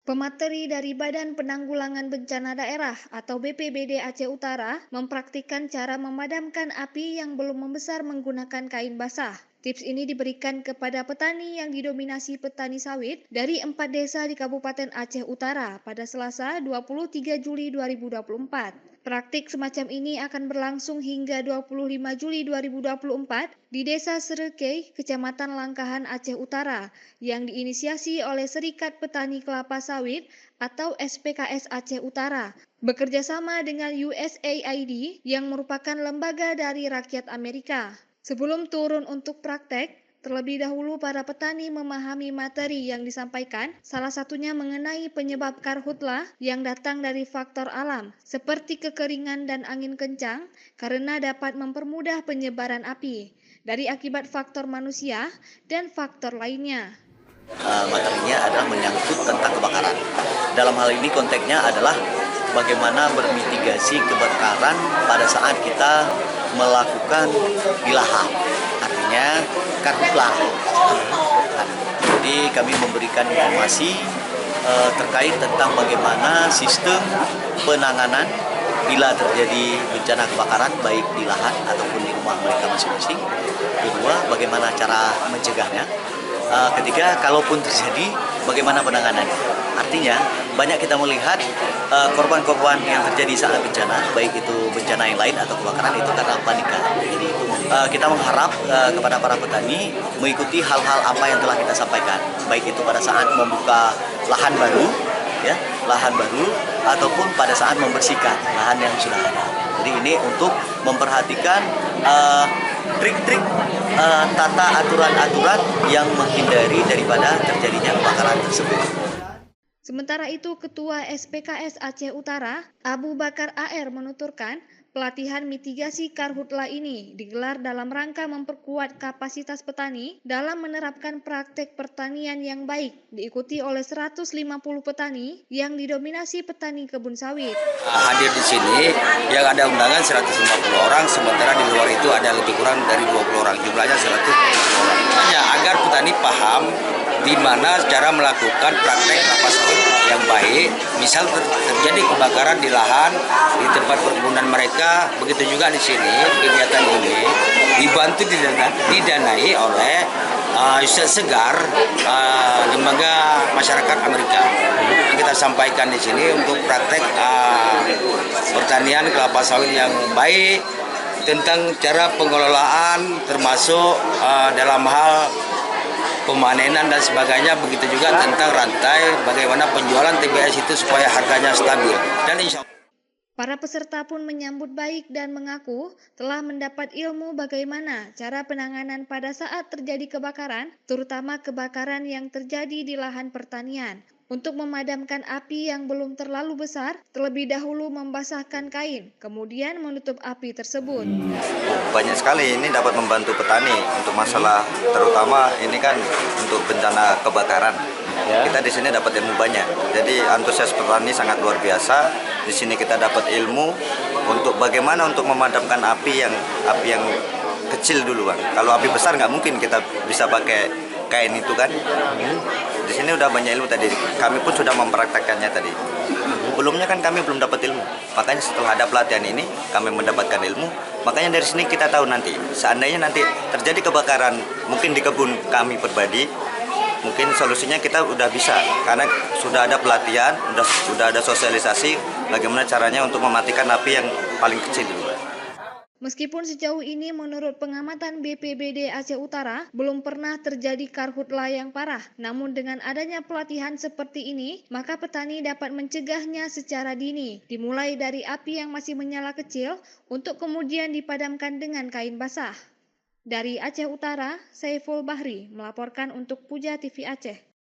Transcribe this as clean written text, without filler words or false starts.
Pemateri dari Badan Penanggulangan Bencana Daerah atau BPBD Aceh Utara mempraktikkan cara memadamkan api yang belum membesar menggunakan kain basah. Tips ini diberikan kepada petani yang didominasi petani sawit dari 4 desa di Kabupaten Aceh Utara pada Selasa 23 Juli 2024. Praktik semacam ini akan berlangsung hingga 25 Juli 2024 di Desa Serekei, Kecamatan Langkahan, Aceh Utara, yang diinisiasi oleh Serikat Petani Kelapa Sawit atau SPKS Aceh Utara, bekerja sama dengan USAID yang merupakan lembaga dari rakyat Amerika. Sebelum turun untuk praktek, terlebih dahulu para petani memahami materi yang disampaikan, salah satunya mengenai penyebab karhutlah yang datang dari faktor alam, seperti kekeringan dan angin kencang, karena dapat mempermudah penyebaran api, dari akibat faktor manusia dan faktor lainnya. Materinya adalah menyangkut tentang kebakaran. Dalam hal ini konteksnya adalah bagaimana bermitigasi kebakaran pada saat kita melakukan di lahan. Artinya karhutlah. Jadi kami memberikan informasi terkait tentang bagaimana sistem penanganan bila terjadi bencana kebakaran baik di lahan ataupun di rumah mereka masing-masing. Kedua, bagaimana cara mencegahnya. Ketiga, kalaupun terjadi, bagaimana penanganannya. Artinya, banyak kita melihat korban-korban yang terjadi saat bencana, baik itu bencana yang lain atau kebakaran, itu karena panikan. Jadi, kita mengharap kepada para petani mengikuti hal-hal apa yang telah kita sampaikan, baik itu pada saat membuka lahan baru, ataupun pada saat membersihkan lahan yang sudah ada. Jadi ini untuk memperhatikan trik-trik tata aturan-aturan yang menghindari daripada terjadinya kebakaran tersebut. Sementara itu, Ketua SPKS Aceh Utara, Abu Bakar AR menuturkan, pelatihan mitigasi karhutlah ini digelar dalam rangka memperkuat kapasitas petani dalam menerapkan praktek pertanian yang baik, diikuti oleh 150 petani yang didominasi petani kebun sawit. Hadir di sini yang ada undangan 150 orang, sementara di luar itu ada lebih kurang dari 20 orang, jumlahnya 150 orang. Hanya agar petani paham di mana cara melakukan praktek kelapa sawit yang baik. Misal terjadi kebakaran di lahan, di tempat perkebunan mereka, begitu juga di sini kegiatan ini dibantu didanai oleh Segar, lembaga masyarakat Amerika. Kita sampaikan di sini untuk praktek pertanian kelapa sawit yang baik, tentang cara pengelolaan termasuk dalam hal pemanenan dan sebagainya, begitu juga tentang rantai bagaimana penjualan TBS itu supaya harganya stabil. Dan insya Allah para peserta pun menyambut baik dan mengaku telah mendapat ilmu bagaimana cara penanganan pada saat terjadi kebakaran, terutama kebakaran yang terjadi di lahan pertanian. Untuk memadamkan api yang belum terlalu besar, terlebih dahulu membasahkan kain, kemudian menutup api tersebut. Banyak sekali ini dapat membantu petani untuk masalah, terutama ini kan untuk bencana kebakaran. Kita di sini dapat ilmu banyak. Jadi antusias petani sangat luar biasa. Di sini kita dapat ilmu untuk bagaimana untuk memadamkan api yang kecil dulu, Bang. Kalau api besar nggak mungkin kita bisa pakai kain itu kan. Di sini udah banyak ilmu tadi. Kami pun sudah mempraktekkannya tadi. Sebelumnya kan kami belum dapat ilmu. Makanya setelah ada pelatihan ini kami mendapatkan ilmu. Makanya dari sini kita tahu nanti seandainya nanti terjadi kebakaran mungkin di kebun kami pribadi, mungkin solusinya kita udah bisa karena sudah ada pelatihan, sudah ada sosialisasi bagaimana caranya untuk mematikan api yang paling kecil dulu. Meskipun sejauh ini menurut pengamatan BPBD Aceh Utara belum pernah terjadi karhutlah yang parah, namun dengan adanya pelatihan seperti ini, maka petani dapat mencegahnya secara dini, dimulai dari api yang masih menyala kecil untuk kemudian dipadamkan dengan kain basah. Dari Aceh Utara, Saiful Bahri melaporkan untuk Puja TV Aceh.